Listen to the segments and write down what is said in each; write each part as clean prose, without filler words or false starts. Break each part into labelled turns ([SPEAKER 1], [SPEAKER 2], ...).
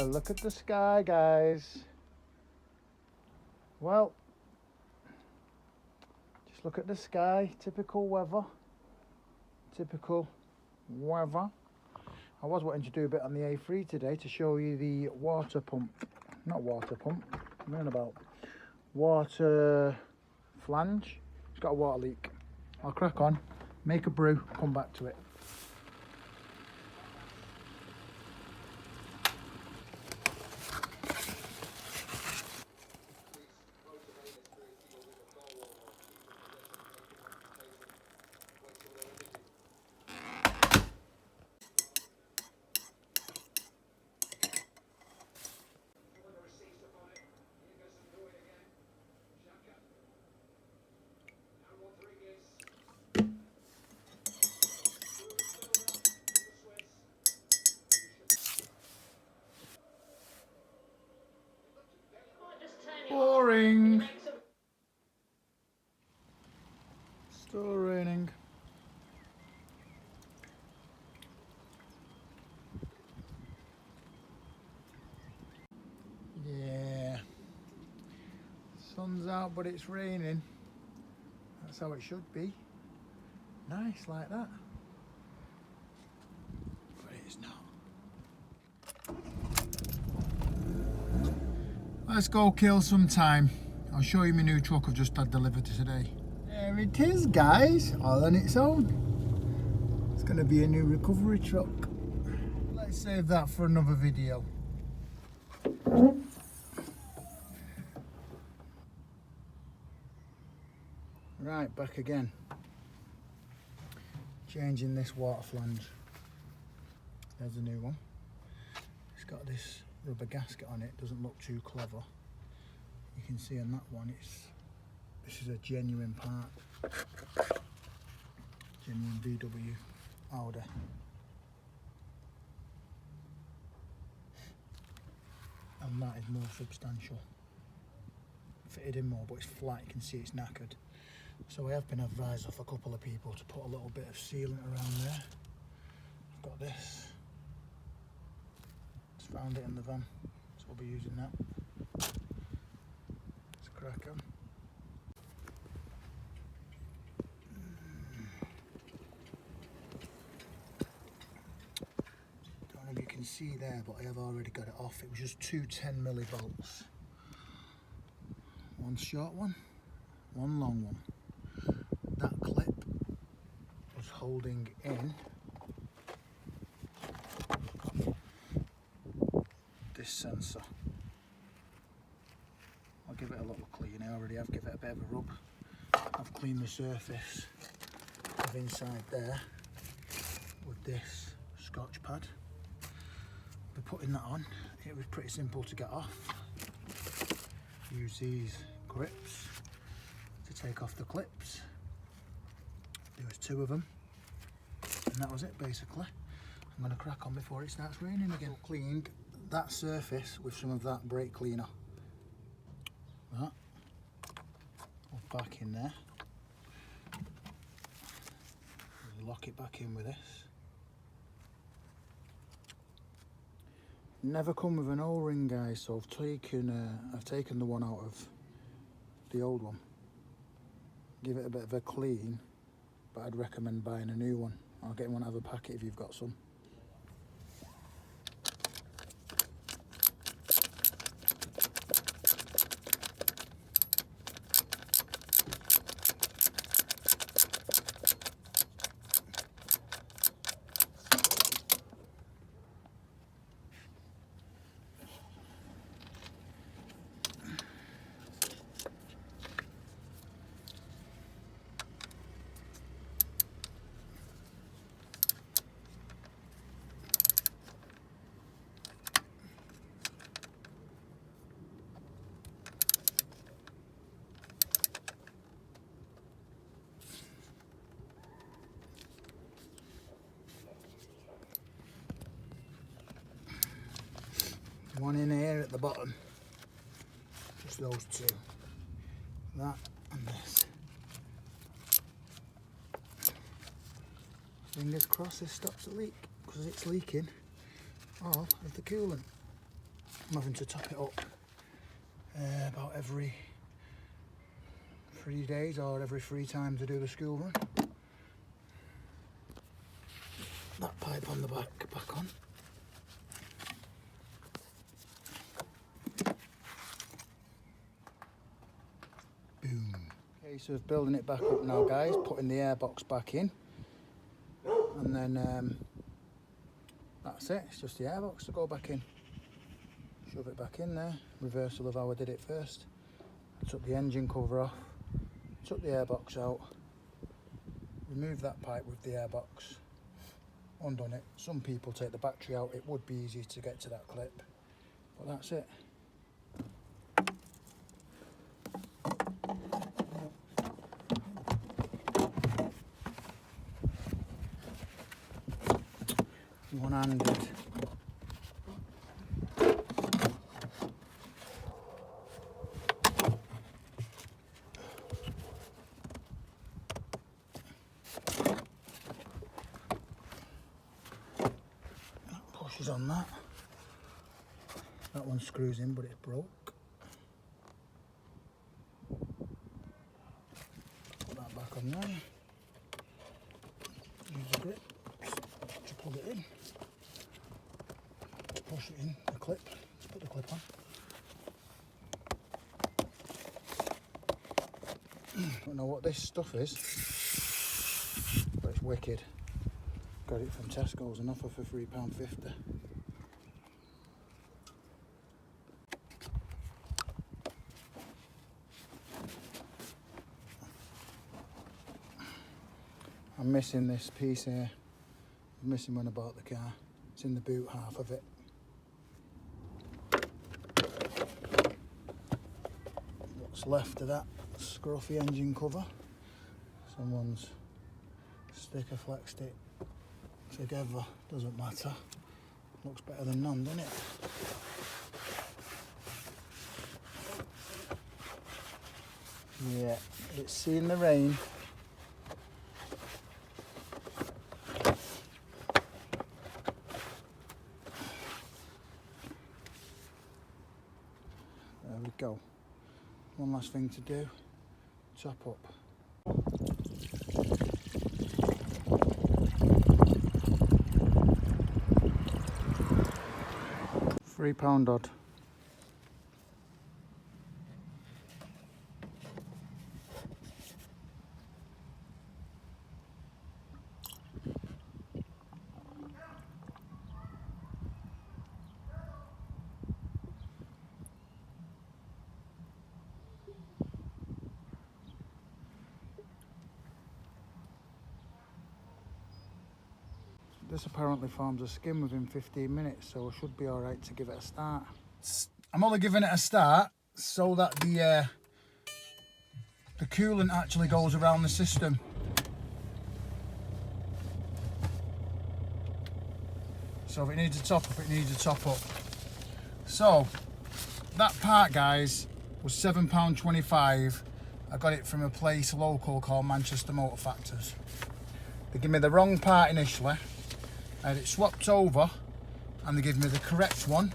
[SPEAKER 1] look at the sky, guys. Well, just look at the sky. Typical weather. Typical weather. I was wanting to do a bit on the A3 today to show you the water pump. Not water pump, I'm talking about water flange. It's got a water leak. I'll crack on, make a brew, come back to it. Boring. Still raining. Yeah. Sun's out, but it's raining. That's how it should be. Nice like that. But it's not. Let's go kill some time. I'll show you my new truck I've just had delivered today. There it is, guys, all on its own. It's going to be a new recovery truck. Let's save that for another video. Right, back again. Changing this water flange. There's a new one. It's got this rubber gasket on it. Doesn't look too clever. You can see on that one, this is a genuine part. Genuine VW Audi. And that is more substantial. Fitted in more, but it's flat. You can see it's knackered. So I have been advised off a couple of people to put a little bit of sealant around there. I've got this. Just found it in the van, so we'll be using that. Let's crack on. Don't know if you can see there, but I have already got it off. It was just two 10 millivolts. One short one, one long one. That clip was holding in this sensor. I'll give it a little clean. I already have given it a bit of a rub. I've cleaned the surface of inside there with this Scotch pad. By putting that on, it was pretty simple to get off. Use these grips to take off the clips. There was two of them, and that was it basically. I'm going to crack on before it starts raining again. Cleaning that surface with some of that brake cleaner. That. I'll back in there. Lock it back in with this. Never come with an O-ring, guys, so I've taken the one out of the old one. Give it a bit of a clean. But I'd recommend buying a new one. I'll get one out of a packet if you've got some. One in here at the bottom. Just those two. That and this. Fingers crossed this stops the leak, because it's leaking all of the coolant. I'm having to top it up about every 3 days or every 3 times I do the school run. That pipe on the back on. Boom. Case of building it back up now, guys, putting the airbox back in, and then that's it. It's just the airbox to go back in. Shove it back in there. Reversal of how I did it first. I took the engine cover off, took the airbox out, removed that pipe with the airbox, undone it. Some people take the battery out. It would be easy to get to that clip, but that's it. One-handed. Pushes on that. That one screws in, but it broke. Put that back on there. Use the grip to plug it in. Push it in the clip. Let's put the clip on. Don't know what this stuff is, but it's wicked. Got it from Tesco's and offer for £3.50. I'm missing this piece here. I'm missing when I bought the car. It's in the boot half of it. What's left of that scruffy engine cover. Someone's sticker flexed it together, doesn't matter. Looks better than none, doesn't it? Yeah, it's seen the rain. There we go. One last thing to do, top up. £3 odd. This apparently forms a skin within 15 minutes, so I should be all right to give it a start. I'm only giving it a start so that the coolant actually goes around the system. So if it needs a top up, it needs a top up. So that part, guys, was £7.25. I got it from a place local called Manchester Motor Factors. They gave me the wrong part initially. I had it swapped over and they gave me the correct one,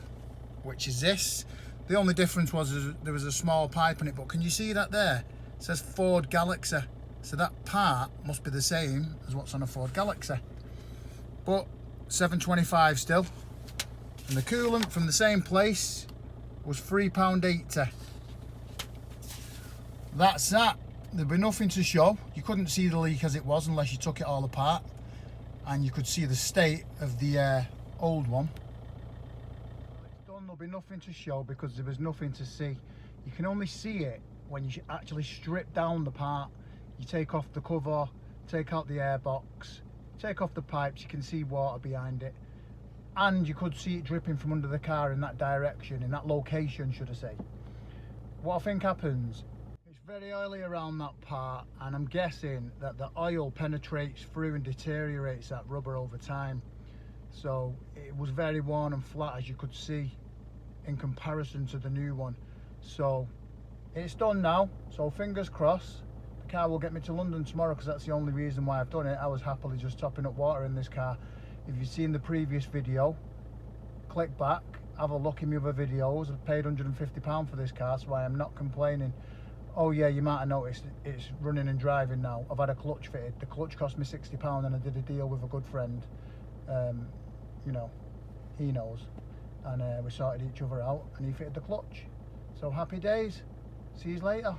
[SPEAKER 1] which is this. The only difference was there was a small pipe in it, but can you see that there? It says Ford Galaxy. So that part must be the same as what's on a Ford Galaxy. But £7.25 still. And the coolant from the same place was £3.80. That's that. There'd be nothing to show. You couldn't see the leak as it was unless you took it all apart. And you could see the state of the old one. It's done, there'll be nothing to show because there was nothing to see. You can only see it when you actually strip down the part. You take off the cover, take out the airbox, take off the pipes, you can see water behind it. And you could see it dripping from under the car in that direction, in that location, should I say. What I think happens, it's very oily around that part, and I'm guessing that the oil penetrates through and deteriorates that rubber over time. So it was very worn and flat, as you could see, in comparison to the new one. So it's done now, so fingers crossed. The car will get me to London tomorrow, because that's the only reason why I've done it. I was happily just topping up water in this car. If you've seen the previous video, click back have a look in my other videos. I've paid £150 for this car, so I am not complaining. Oh yeah, you might have noticed it's running and driving now. I've had a clutch fitted. The clutch cost me £60 and I did a deal with a good friend. You know, he knows. And we sorted each other out and he fitted the clutch. So happy days. See you later.